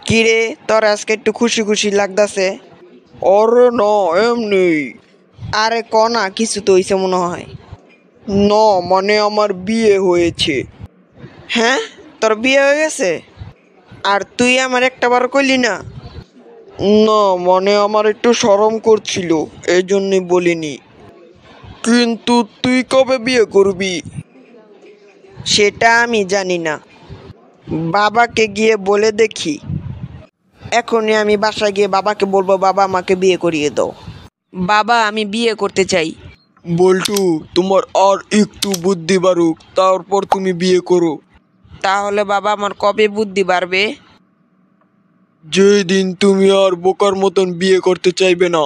কিরে, তোর আজকে একটু খুশি খুশি লাগতাছে? আরে না, এমনি। আরে ক না, কিছু তো হইছে মনে হয়। না মানে আমার বিয়ে হয়েছে। হ্যাঁ, তোর বিয়ে হয়ে গেছে? আর তুই আমার একটাবার কইলি না? না মানে আমার একটু শরম করছিল, এই জন্যই বলিনি। কিন্তু তুই কবে বিয়ে করবি? সেটা আমি জানি না, বাবাকে গিয়ে বলে দেখি। এখনই আমি বাসায় গিয়ে বাবাকে বলবো, বাবা আমাকে বিয়ে করিয়ে দাও। বাবা, আমি বিয়ে করতে চাই। বল্টু, তোমার আর একটু বুদ্ধি বাড়ুক, তারপর তুমি বিয়ে করো। তাহলে বাবা, আমার কবে বুদ্ধি বাড়বে? যেদিন তুমি আর বোকার মতন বিয়ে করতে চাইবে না,